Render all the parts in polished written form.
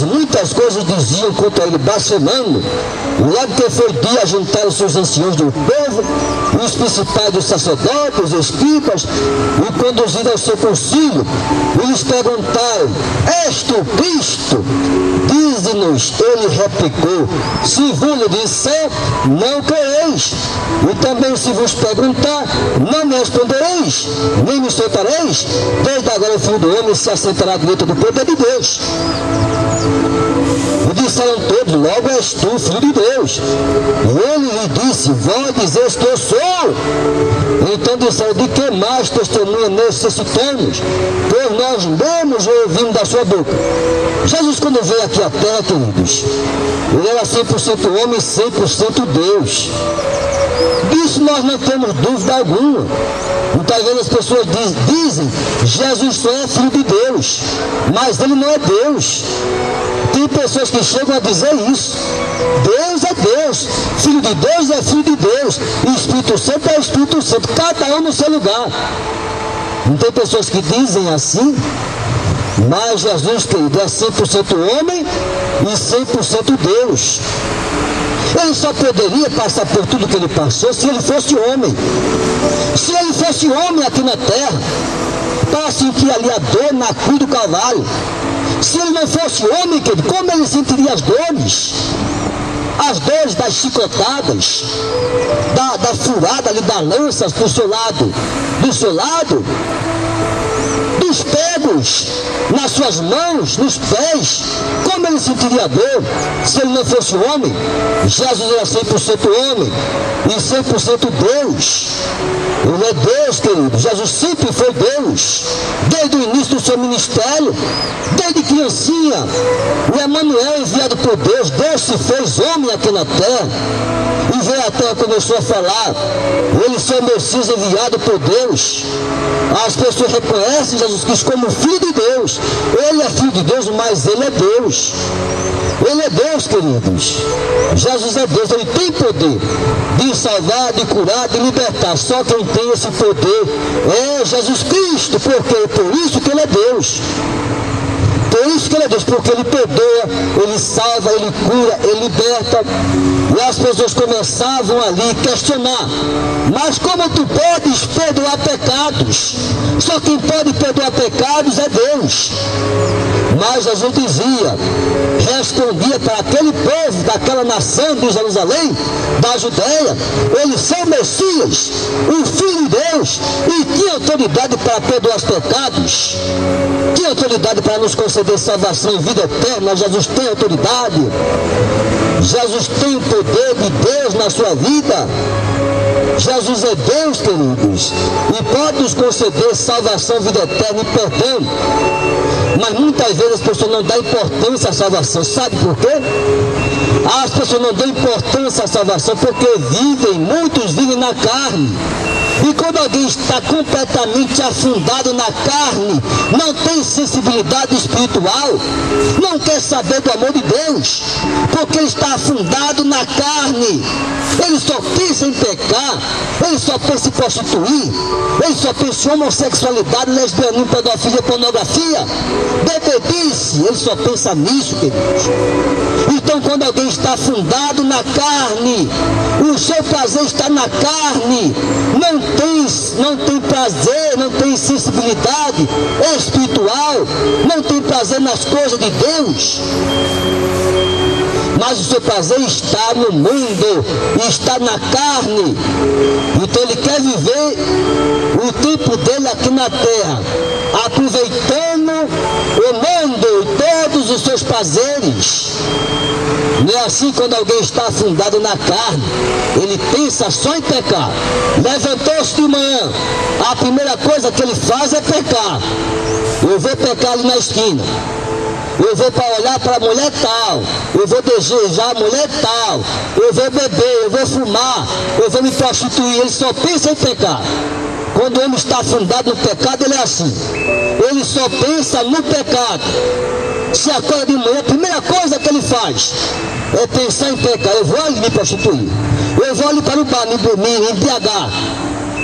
muitas coisas diziam contra ele, blasfemando. Logo que foi dia, ajuntaram-se os anciãos do povo, os principais dos sacerdotes, os escribas, e conduziram ao seu concílio, e lhes perguntaram: és tu Cristo? Dize-nos. Ele replicou: se vos disser, não crereis. E também se vos perguntar, não me respondereis, nem me soltareis. Desde agora o Filho do Homem se assentará à direita do poder de Deus. E disseram todos: logo és tu, Filho de Deus. E ele lhe disse: vós dizeis que eu sou. Então disseram: de que mais testemunha necessitamos? Pois nós lemos e ouvimos da sua boca. Jesus, quando veio aqui à terra, queridos, ele era 100% homem e 100% Deus. Disso nós não temos dúvida alguma. Muitas vezes as pessoas dizem: Jesus só é Filho de Deus, mas ele não é Deus. Tem pessoas que chegam a dizer isso. Deus é Deus, Filho de Deus é Filho de Deus, e Espírito Santo é Espírito Santo, cada um no seu lugar. Não tem pessoas que dizem assim, mas Jesus, querido, é 100% homem e 100% Deus. Ele só poderia passar por tudo que ele passou se ele fosse homem. Se ele fosse homem aqui na terra, para sentir ali a dor na cruz do Calvário. Se ele não fosse homem, querido, como ele sentiria as dores? As dores das chicotadas, da furada ali das lanças do seu lado, dos pegos nas suas mãos, nos pés. Como ele sentiria dor se ele não fosse homem? Jesus era 100% homem e 100% Deus. Ele é Deus, querido. Jesus sempre foi Deus, desde o início do seu ministério, desde criancinha. O Emanuel, enviado por Deus, Deus se fez homem aqui na terra e veio à terra, começou a falar. Ele foi o Messias enviado por Deus. As pessoas reconhecem Jesus Cristo como Filho de Deus. Ele é Filho de Deus, mas ele é Deus. Ele é Deus, queridos. Jesus é Deus, ele tem poder de salvar, de curar, de libertar. Só quem tem esse poder é Jesus Cristo, porque por isso que ele é Deus. Por isso que ele é Deus, porque ele perdoa, ele salva, ele cura, ele liberta. E as pessoas começavam ali a questionar: mas como tu podes perdoar pecados? Só quem pode perdoar pecados é Deus. Mas Jesus dizia, respondia para aquele povo, daquela nação de Jerusalém, da Judéia: eles são Messias, o Filho de Deus, e tinha autoridade para perdoar os pecados, tinha autoridade para nos conceder salvação e vida eterna. Jesus tem autoridade. Jesus tem o poder de Deus na sua vida. Jesus é Deus, queridos, e pode nos conceder salvação, vida eterna e perdão. Mas muitas vezes as pessoas não dão importância à salvação. Sabe por quê? As pessoas não dão importância à salvação porque muitos vivem na carne. E quando alguém está completamente afundado na carne, não tem sensibilidade espiritual, não quer saber do amor de Deus, porque ele está afundado na carne. Ele só pensa em pecar, ele só pensa em prostituir, ele só pensa em homossexualidade, lesbianismo, pedofilia, pornografia, bebedice. Ele só pensa nisso, queridos. Então, quando alguém está afundado na carne, o seu prazer está na carne, não tem prazer, não tem sensibilidade espiritual, não tem prazer nas coisas de Deus, mas o seu prazer está no mundo, está na carne. Então ele quer viver o tempo dele aqui na terra, aproveitando o mundo e todos os seus prazeres. Não é assim quando alguém está afundado na carne, ele pensa só em pecar. Levantou-se de manhã, a primeira coisa que ele faz é pecar. Eu vou pecar ali na esquina, eu vou para olhar para a mulher tal, eu vou desejar a mulher tal, eu vou beber, eu vou fumar, eu vou me prostituir. Ele só pensa em pecar. Quando o homem está afundado no pecado, ele é assim, ele só pensa no pecado. Se acorda de manhã, a primeira coisa que ele faz é pensar em pecar. Eu vou ali me prostituir, eu vou ali para o bar me embriagar,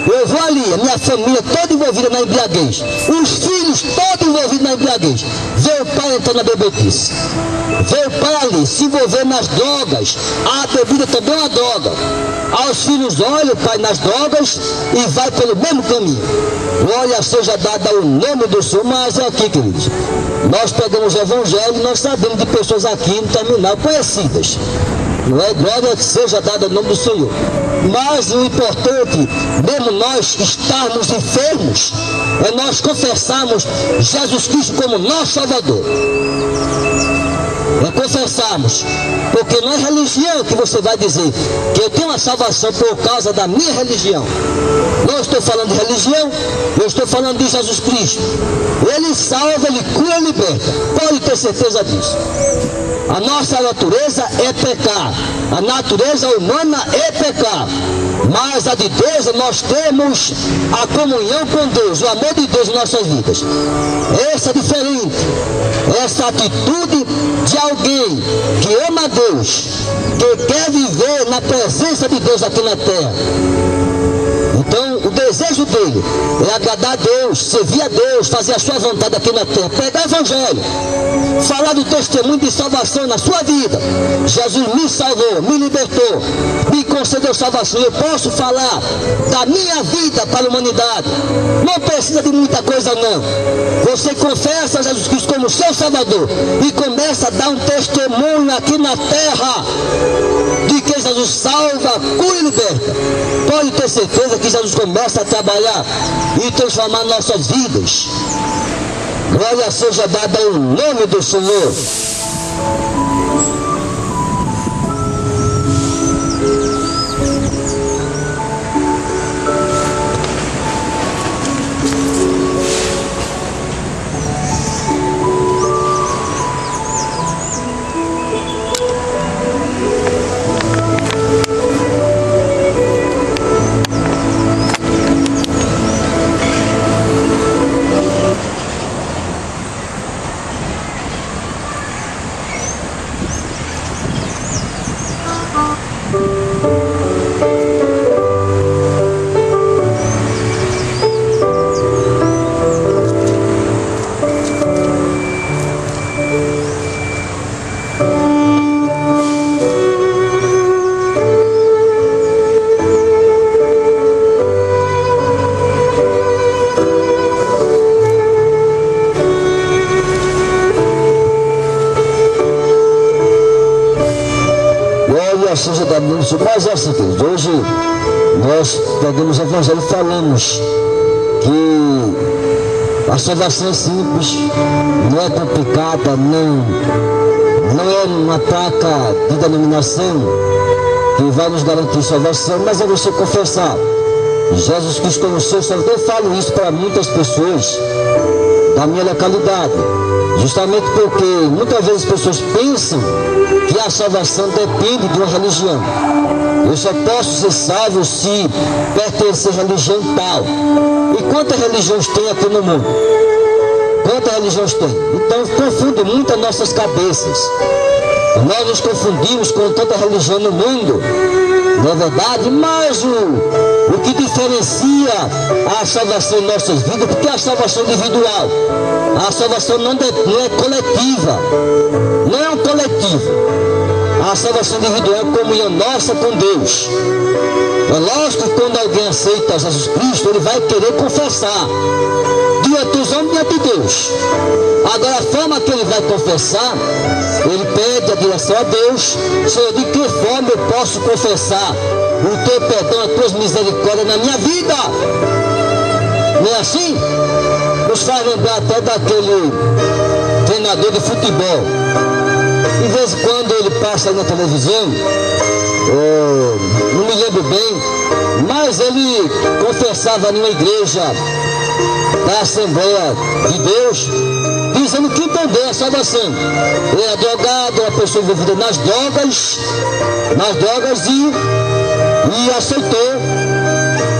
eu vou ali, a minha família toda envolvida na embriaguez, os filhos todos envolvidos na embriaguez, vê o pai entrando na bebedice. veio para ali se envolver nas drogas. A bebida também é uma droga. Aos filhos, olha o pai nas drogas e vai pelo mesmo caminho. Glória seja dada ao nome do Senhor. Mas é aqui, queridos, nós pegamos o evangelho e nós sabemos de pessoas aqui no terminal conhecidas. Não é? Glória seja dada ao nome do Senhor. Mas o importante, mesmo nós estarmos enfermos, é nós confessarmos Jesus Cristo como nosso Salvador. É confessarmos, porque não é religião que você vai dizer que eu tenho uma salvação por causa da minha religião. Não estou falando de religião, eu estou falando de Jesus Cristo. Ele salva, ele cura, ele liberta. Pode ter certeza disso. A nossa natureza é pecar, a natureza humana é pecar, mas a de Deus, nós temos a comunhão com Deus, o amor de Deus em nossas vidas. Essa é diferente, essa atitude de alguém que ama a Deus, que quer viver na presença de Deus aqui na terra. Então, o desejo dele é agradar a Deus, servir a Deus, fazer a sua vontade aqui na terra, pregar o evangelho, falar do testemunho de salvação na sua vida. Jesus me salvou, me libertou, me concedeu salvação. Eu posso falar da minha vida para a humanidade. Não precisa de muita coisa, não. Você confessa Jesus Cristo como seu Salvador e começa a dar um testemunho aqui na terra de que Jesus salva, cura e liberta. Pode ter certeza que Jesus começa a trabalhar e transformar nossas vidas. Glória seja dada ao nome do Senhor. Seja dado no Senhor. Mas é assim, queridos, hoje nós pegamos o evangelho e falamos que a salvação é simples, não é complicada, não é uma placa de denominação que vai nos garantir salvação, mas é você confessar Jesus Cristo como seu Salvador. Eu falo isso para muitas pessoas da minha localidade, justamente porque muitas vezes as pessoas pensam que a salvação depende de uma religião. Eu só posso ser salvo se pertencer à religião tal. E quantas religiões tem aqui no mundo? Quantas religiões tem? Então confunde muito as nossas cabeças. Nós nos confundimos com tanta religião no mundo, não é verdade? Mas o que diferencia a salvação em nossas vidas, porque a salvação individual, a salvação não é coletiva, não é um coletivo. A salvação individual é a comunhão nossa com Deus. É lógico que quando alguém aceita Jesus Cristo, ele vai querer confessar diante dos homens, diante de Deus. Agora, a forma que ele vai confessar, ele pede a direção a Deus: Senhor, de que forma eu posso confessar o teu perdão, as tuas misericórdias na minha vida? Não é assim? Nos faz lembrar até daquele treinador de futebol. De vez em quando ele passa aí na televisão, não me lembro bem, mas ele confessava numa igreja da Assembleia de Deus, dizendo que entendeu a salvação. Ele é drogado, uma pessoa envolvida nas drogas e aceitou,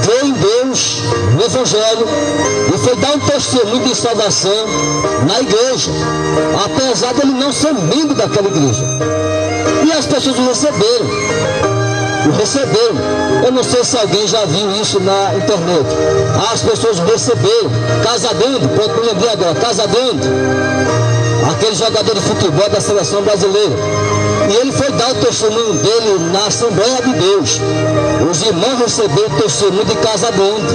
creu em Deus, no Evangelho, e foi dar um testemunho de salvação na igreja, apesar de ele não ser membro daquela igreja. E as pessoas o receberam. Eu não sei se alguém já viu isso na internet. As pessoas o receberam, casadando, pronto, me lembrei agora, casadando. aquele jogador de futebol da seleção brasileira. E ele foi dar o testemunho dele na Assembleia de Deus. Os irmãos receberam o testemunho de Casa Grande,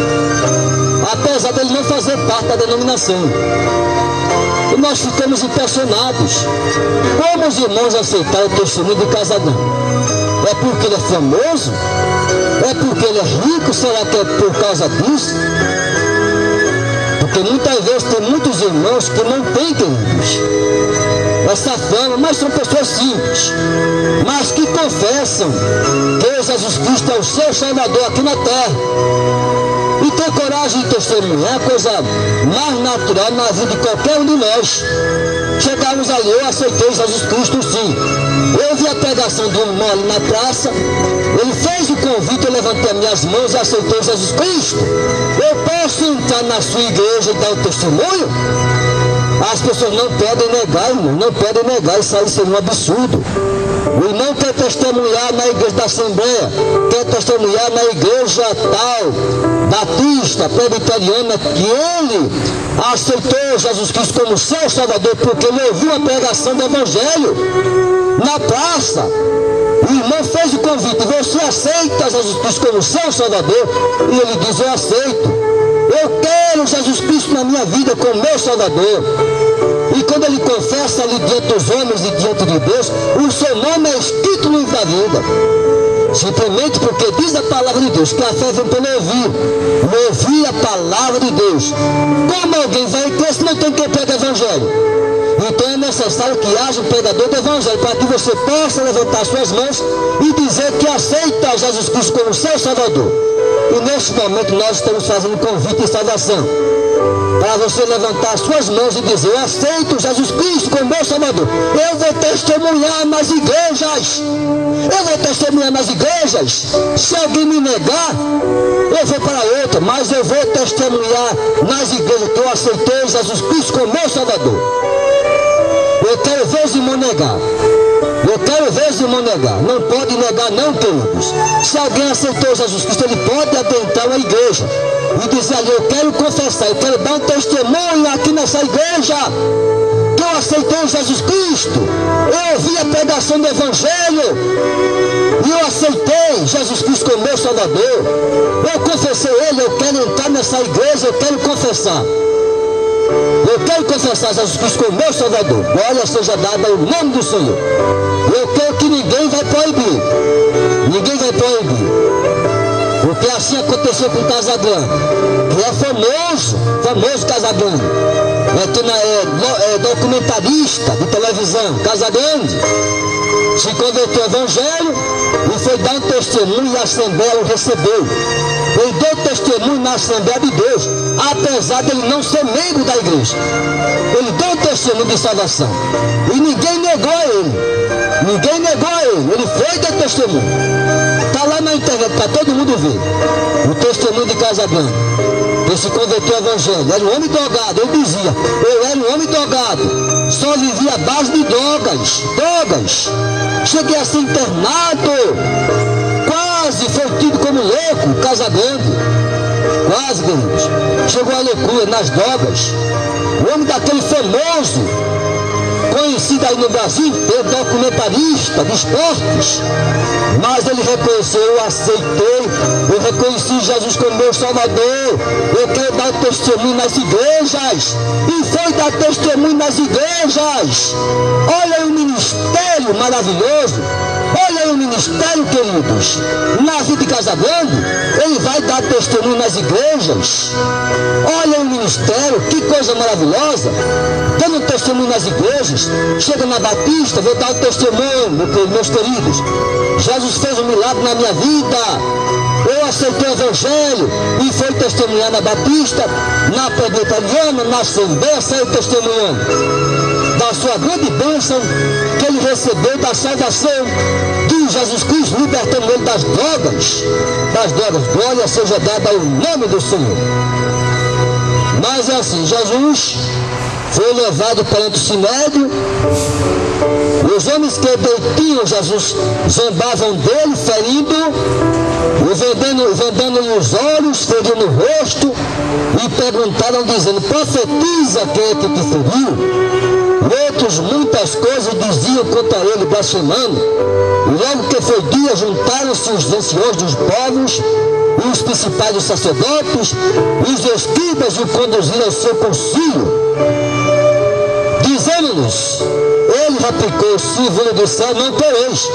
apesar dele não fazer parte da denominação. E nós ficamos impressionados. Como os irmãos aceitaram o testemunho de Casa Grande? É porque ele é famoso? É porque ele é rico? Será que é por causa disso? Porque muitas vezes tem muitos irmãos que não têm, queridos, essa fama, mas são pessoas simples, mas que confessam que Jesus Cristo é o seu Salvador aqui na terra. E ter coragem de testemunhar é a coisa mais natural na vida de qualquer um de nós. Chegamos ali, eu aceitei Jesus Cristo, sim. Eu vi a pregação de um irmão ali na praça, ele fez o convite, eu levantei as minhas mãos e aceitei Jesus Cristo. Eu posso entrar na sua igreja e dar o testemunho? As pessoas não podem negar, irmão, não podem negar, isso aí seria um absurdo. O irmão quer testemunhar na igreja da Assembleia, quer testemunhar na igreja tal, batista, presbiteriana, que ele aceitou Jesus Cristo como seu Salvador, porque ele ouviu a pregação do Evangelho na praça. O irmão fez o convite: você aceita Jesus Cristo como seu Salvador? E ele diz: eu aceito. Eu quero Jesus Cristo na minha vida como meu Salvador. E quando ele confessa ali diante dos homens e diante de Deus, o seu nome é escrito no livro da vida. Simplesmente porque diz a palavra de Deus que a fé vem pelo ouvir a palavra de Deus. Como alguém vai crer se não tem quem pregue o Evangelho? Então é necessário que haja um pregador do Evangelho, para que você possa levantar suas mãos e dizer que aceita Jesus Cristo como seu Salvador. E neste momento nós estamos fazendo convite de salvação, para você levantar suas mãos e dizer: eu aceito Jesus Cristo como meu Salvador. Eu vou testemunhar nas igrejas. Eu vou testemunhar nas igrejas. Se alguém me negar, eu vou para outra, mas eu vou testemunhar nas igrejas que eu aceitei Jesus Cristo como meu Salvador. Eu quero ver os irmãos negar. Eu quero ver os irmãos negar. Não pode negar não, queridos. Se alguém aceitou Jesus Cristo, ele pode adentrar uma igreja e dizer ali: eu quero confessar, eu quero dar um testemunho aqui nessa igreja que eu aceitei Jesus Cristo. Eu ouvi a pregação do Evangelho e eu aceitei Jesus Cristo como meu Salvador. Eu confessei ele, eu quero entrar nessa igreja, eu quero confessar. Eu quero confessar Jesus Cristo como meu Salvador. Glória seja dada ao nome do Senhor. Eu quero que ninguém vai proibir. Ninguém vai proibir. Porque assim aconteceu com o Casagrande, que é famoso Casagrande. É documentarista de televisão. Casagrande se converteu ao Evangelho e foi dar um testemunho e a Assembleia o recebeu. Ele deu testemunho na Assembleia de Deus, apesar de ele não ser membro da igreja. Ele deu testemunho de salvação. E ninguém negou a ele. Ninguém negou a ele. Ele foi dar testemunho. Está lá na internet para todo mundo ver. O testemunho de Casagrande. Ele se converteu ao Evangelho. Era um homem drogado. Ele dizia: eu era um homem drogado. Só vivia à base de drogas. Cheguei a ser internado. Quase foi tido como louco, Casagrande. Quase, queridos. Chegou a loucura nas drogas. O homem daquele famoso, conhecido aí no Brasil, documentarista de esportes. Mas ele reconheceu: eu aceitei, eu reconheci Jesus como meu Salvador. Eu quero dar testemunho nas igrejas. E foi dar testemunho nas igrejas. Olha aí o ministério maravilhoso. Olha aí o ministério, queridos. Na vida de Casagrande, ele vai dar testemunho nas igrejas. Olha o ministério, que coisa maravilhosa. Dando testemunho nas igrejas. Chega na Batista, vou dar o testemunho, meus queridos. Jesus fez um milagre na minha vida. Eu aceitei o Evangelho e fui testemunhar na Batista, na Presbiteriana, na Assembleia, saiu testemunhando da sua grande bênção que ele recebeu da salvação de Jesus Cristo, libertando ele das drogas. Glória seja dada ao nome do Senhor. Mas é assim, Jesus foi levado perante o Sinédrio. Os homens que tinham Jesus zombavam dele, vendendo-lhe os olhos, ferindo o rosto, e perguntaram, dizendo: profetiza quem é que te feriu? O outros muitas coisas diziam contra ele, blasfemando. E logo que foi dia, juntaram-se os anciões dos povos, e os principais dos sacerdotes, e os escribas, e o conduziram ao seu concílio, dizendo-nos: ele replicou: se vos disser, não tereis.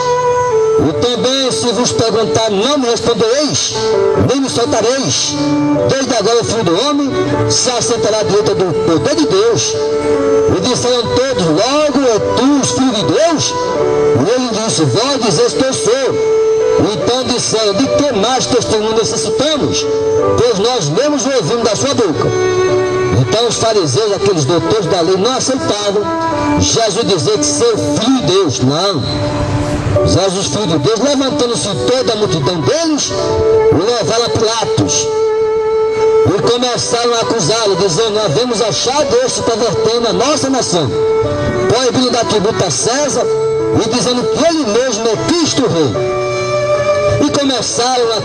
E também, se vos perguntar, não me respondereis, nem me soltareis. Desde agora o Filho do Homem se assentará direita do poder de Deus. E disseram todos: logo é tu, Filho de Deus? E ele disse: vós dizeis que eu sou. Então disseram: de que mais testemunho necessitamos? Pois nós mesmos o ouvimos da sua boca. Então os fariseus, aqueles doutores da lei, não aceitavam Jesus dizer que ser Filho de Deus. Não. Jesus, Filho de Deus, levantando-se toda a multidão deles, o levaram a Pilatos. E começaram a acusá-lo, dizendo: nós havemos achado este pervertendo a nossa nação, proibindo da tributa a César, e dizendo que ele mesmo é Cristo Rei. E começaram a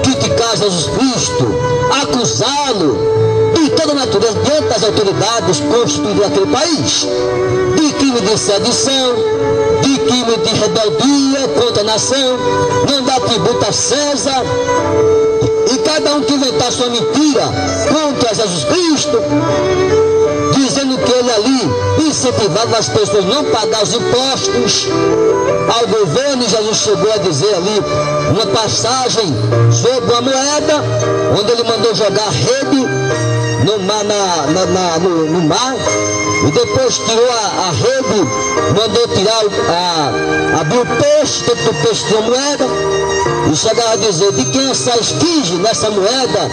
criticar Jesus Cristo, acusá-lo de toda a natureza diante das autoridades constituídas naquele país, de crime de sedição, de crime de rebeldia contra a nação, não dá tributo a César, e cada um que inventar sua mentira contra Jesus Cristo, dizendo que ele ali incentivava as pessoas a não pagar os impostos ao governo. E Jesus chegou a dizer ali uma passagem sobre uma moeda, onde ele mandou jogar a rede no mar, e depois tirou a rede, mandou tirar, abriu o peixe, dentro do peixe tinha moeda, e chegava a dizer: de quem é essa esfinge nessa moeda?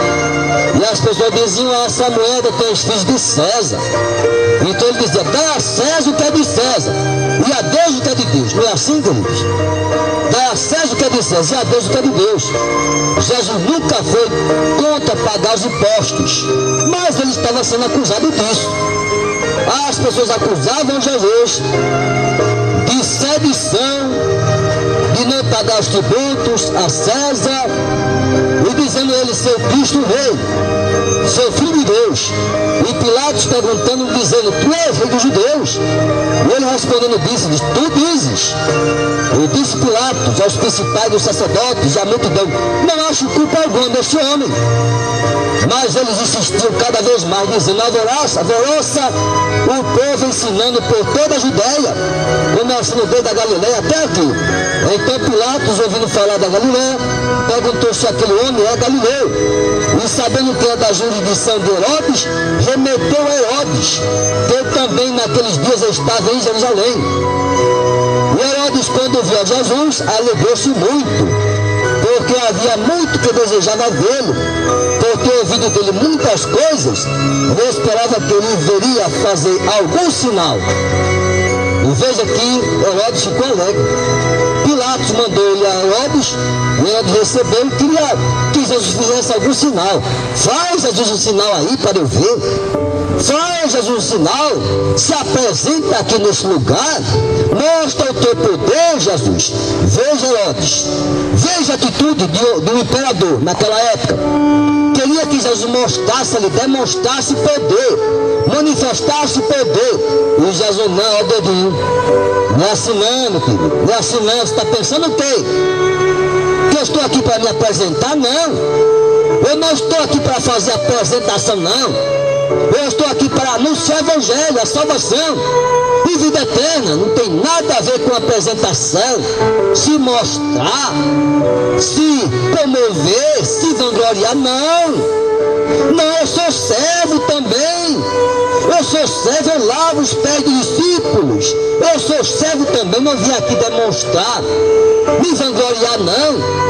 E as pessoas diziam: essa moeda tem a esfinge de César. Então ele dizia: dá a César o que é de César, e a Deus o que é de Deus. Não é assim, queridos? Dá a César o que é de César, e a Deus o que é de Deus. Jesus nunca foi contra pagar os impostos, mas ele estava sendo acusado disso. As pessoas acusavam Jesus de sedição, de não pagar os tributos a César, e dizendo ele ser o Cristo Rei, ser Filho de Deus. E Pilatos perguntando, dizendo: tu és Rei dos Judeus? E ele respondendo disse: tu dizes. E disse Pilatos aos principais dos sacerdotes e à multidão: não acho culpa alguma desse homem. Mas eles insistiam cada vez mais, dizendo: alvoroça o povo ensinando por toda a Judéia, começando desde a Galileia até aqui. Então Pilatos, ouvindo falar da Galileia, perguntou se aquele homem é galileu. E sabendo que é da jurisdição de Herodes, remeteu a Herodes, que também naqueles dias estava em Jerusalém. E Herodes, quando viu a Jesus, alegrou-se muito, porque havia muito que desejava vê-lo, porque ouvido dele muitas coisas, e esperava que ele viria fazer algum sinal. E veja que Herodes ficou alegre. Pilatos mandou ele a Herodes, e Herodes recebeu e queria que Jesus fizesse algum sinal. Faz Jesus um sinal aí para eu ver. Faz Jesus um sinal. Se apresenta aqui nesse lugar. Mostra o teu poder, Jesus. Veja, Herodes. Veja a atitude do imperador naquela época. Queria que Jesus mostrasse ali, demonstrasse poder, manifestasse poder. E Jesus: não, ó dedinho, não é assim não, meu filho, não é assim não. Você está pensando o quê? Que eu estou aqui para me apresentar? Não. Eu não estou aqui para fazer apresentação, não. Eu estou aqui para anunciar o Evangelho, a salvação e vida eterna. Não tem nada a ver com apresentação, se mostrar, se promover, se vangloriar. Não, eu sou servo também. Eu sou servo, eu lavo os pés dos discípulos. Eu sou servo também, não vim aqui demonstrar, me vangloriar, não.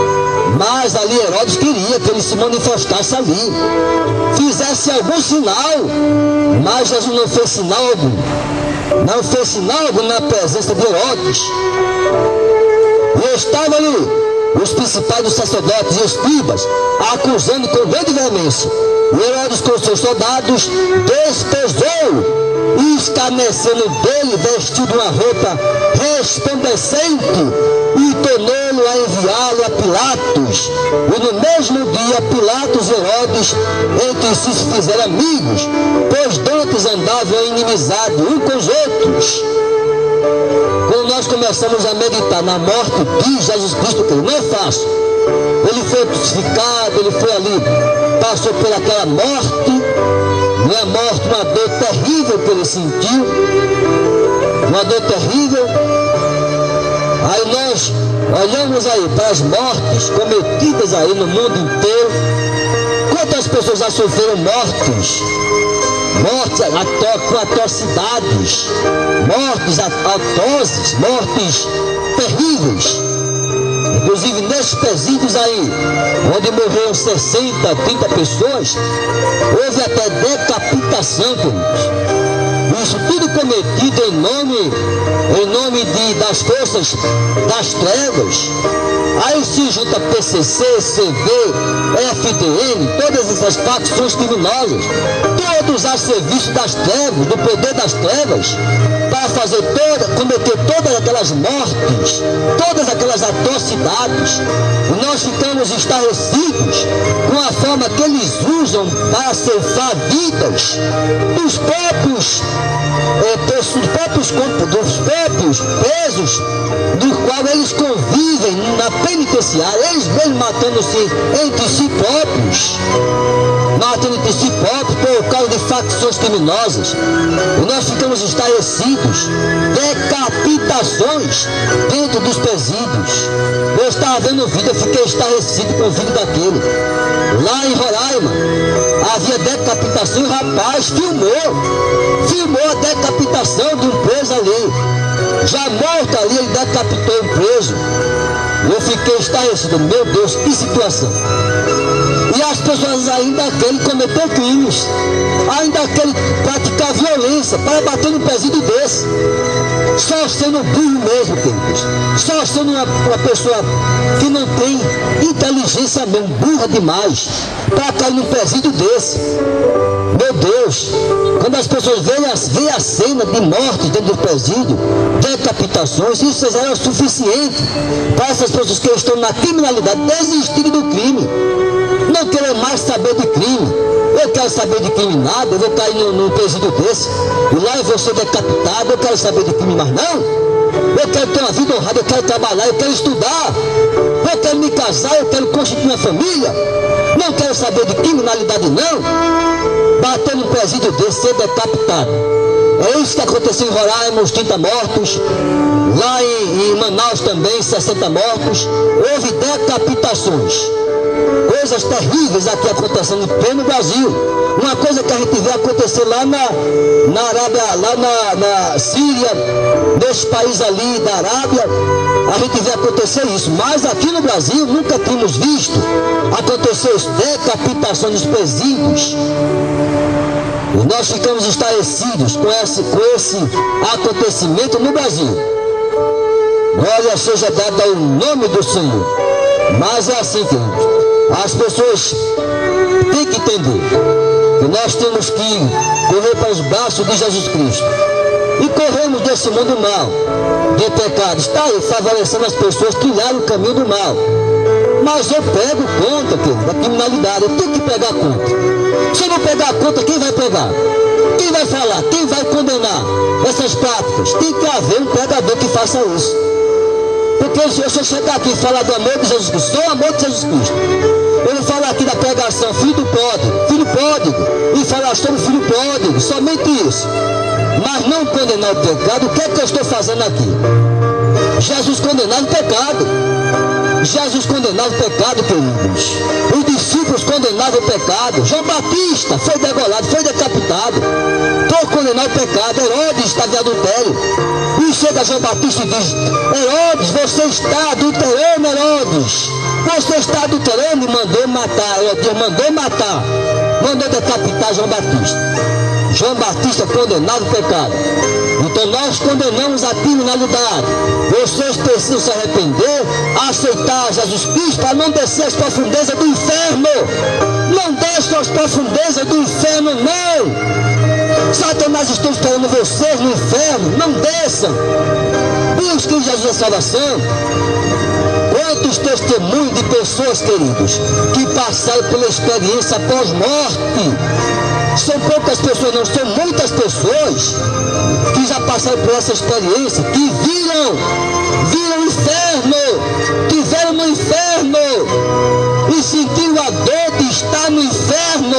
Mas ali Herodes queria que ele se manifestasse ali, fizesse algum sinal. Mas Jesus não fez sinal algum. Não fez sinal algum na presença de Herodes. E estavam ali os principais dos sacerdotes e escribas, acusando com grande veemência. E Herodes com seus soldados despejou e escarnecendo dele, vestiu de uma roupa resplandecente e tornou-lo a enviá-lo a Pilatos. E no mesmo dia Pilatos e Herodes entre si se fizeram amigos, pois dantes andavam em inimizade uns com os outros. Quando nós começamos a meditar na morte de Jesus Cristo, que não é fácil. Ele foi crucificado, ele foi ali, passou por aquela morte, uma morte, uma dor terrível que ele sentiu, uma dor terrível. Aí nós olhamos aí para as mortes cometidas aí no mundo inteiro. Quantas pessoas já sofreram mortes com atrocidades, mortes atrozes, mortes terríveis. Inclusive nesses presídios aí, onde morreram 60, 30 pessoas, houve até decapitação, queridos. Isso tudo cometido em nome das forças das trevas. Aí se junta PCC, CV, FDN, todas essas facções criminosas, todos a serviço das trevas, do poder das trevas, para cometer todas aquelas mortes, todas aquelas atrocidades. E nós ficamos estarrecidos com a forma que eles usam para ceifar vidas dos próprios presos, do qual eles convivem na penitenciária, eles mesmos matando-se entre si próprios, por causa de facções criminosas. E nós ficamos estarrecidos, decapitações dentro dos presídios. Eu estava vendo o vídeo, eu fiquei estarrecido com o vídeo daquele. Lá em Roraima, havia decapitação e o rapaz filmou a decapitação de um preso ali. Já morto ali, ele decapitou um preso. Eu fiquei estarrecido, meu Deus, que situação. E as pessoas ainda querem cometer crimes, ainda querem praticar violência para bater num presídio desse. Só sendo burro mesmo, queridos. Só sendo uma pessoa que não tem inteligência mesmo, burra demais, para cair num presídio desse. Meu Deus, quando as pessoas veem a cena de morte dentro do presídio, decapitações, isso já é o suficiente para essas pessoas que estão na criminalidade desistirem do crime. Não quero mais saber de crime. Eu quero saber de crime nada. Eu vou cair num presídio desse e lá eu vou ser decapitado. Eu quero saber de crime mais não. Eu quero ter uma vida honrada, eu quero trabalhar, eu quero estudar, eu quero me casar, eu quero constituir uma família. Não quero saber de criminalidade não. Bater num presídio desse, ser decapitado. É isso que aconteceu em Roraima, os 30 mortos. Lá em Manaus também, 60 mortos. Houve decapitações. Coisas terríveis aqui acontecendo em pleno Brasil. Uma coisa que a gente vê acontecer lá na Arábia, lá na Síria, nesse país ali da Arábia, a gente vê acontecer isso. Mas aqui no Brasil nunca tínhamos visto acontecer isso, decapitação dos presídios. E nós ficamos estarrecidos com esse acontecimento no Brasil. Glória seja dada ao nome do Senhor. Mas é assim, queridos. As pessoas têm que entender que nós temos que correr para os braços de Jesus Cristo. E corremos desse mundo mal, de pecado. Está aí favorecendo as pessoas que trilharam o caminho do mal. Mas eu pego conta, querido, da criminalidade. Eu tenho que pegar conta. Se eu não pegar conta, quem vai pegar? Quem vai falar? Quem vai condenar essas práticas? Tem que haver um pregador que faça isso. Porque se eu chegar aqui e falar do amor de Jesus Cristo, sou o amor de Jesus Cristo. Eu vou falar aqui da pregação, filho pródigo, e falar sobre o filho pródigo, somente isso. Mas não condenar o pecado, o que é que eu estou fazendo aqui? Jesus condenava o pecado. Jesus condenava o pecado, queridos. Os discípulos condenavam o pecado. João Batista foi degolado, foi decapitado por condenar o pecado. Herodes estava em adultério. E chega João Batista e diz: Herodes, você está adulterando, Herodes. Você está adulterando, e mandou matar. Mandou decapitar João Batista. João Batista condenava o pecado. Então nós condenamos a criminalidade. Vocês precisam se arrepender, aceitar Jesus Cristo para não descer às profundezas do inferno. Não desçam às profundezas do inferno, não. Satanás está esperando vocês no inferno. Não desçam. Busquem Jesus a salvação. Quantos testemunhos de pessoas, queridos, que passaram pela experiência pós-morte? São poucas pessoas, não, são muitas pessoas que já passaram por essa experiência, que viram o inferno, tiveram no inferno e sentiram a dor de estar no inferno.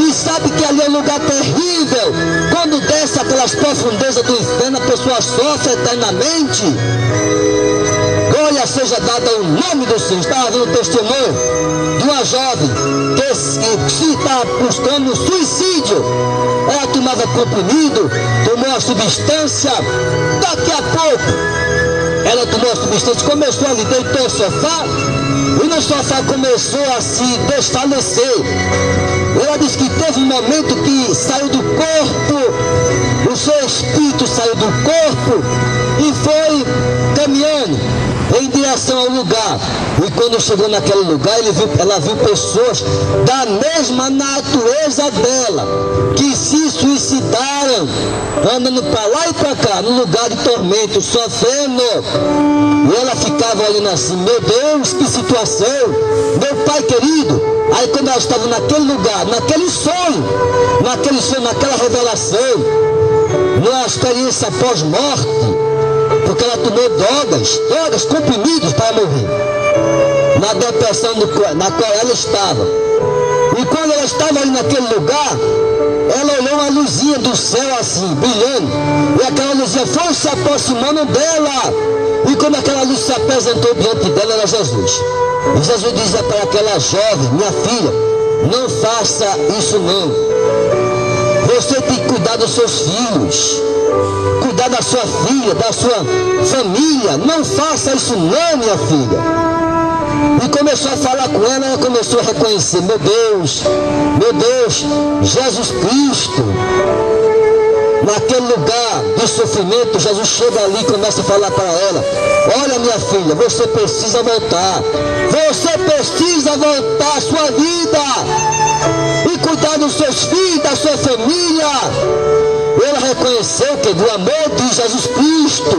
E sabe que ali é um lugar terrível. Quando desce aquelas profundezas do inferno, a pessoa sofre eternamente. Glória seja dada ao nome do Senhor. Estava vendo o testemunho de uma jovem que se está buscando suicídio. Ela tomava comprimido, tomou a substância. Daqui a pouco ela tomou a substância, começou ali, deitou no sofá, e no sofá começou a se desfalecer. Ela disse que teve um momento que saiu do corpo, o seu espírito saiu do corpo e foi caminhando em direção ao lugar. E quando chegou naquele lugar, ela viu pessoas da mesma natureza dela, que se suicidaram, andando para lá e para cá, no lugar de tormento, sofrendo. E ela ficava olhando assim: meu Deus, que situação, meu Pai querido. Aí quando ela estava naquele lugar, naquele sonho, naquela revelação, numa experiência pós-morte, porque ela tomou drogas, comprimidos para morrer, na depressão na qual ela estava. E quando ela estava ali naquele lugar, ela olhou uma luzinha do céu assim, brilhando, e aquela luzinha foi se aproximando dela. E quando aquela luz se apresentou diante dela, era Jesus. E Jesus dizia para aquela jovem: minha filha, não faça isso não. Você tem que cuidar dos seus filhos, cuidar da sua filha, da sua família. Não faça isso não, minha filha. E começou a falar com ela, ela começou a reconhecer: meu Deus, Jesus Cristo. Naquele lugar de sofrimento, Jesus chega ali e começa a falar para ela: olha, minha filha, você precisa voltar. Você precisa voltar à sua vida e cuidar dos seus filhos, da sua família. Ela reconheceu que do amor de Jesus Cristo.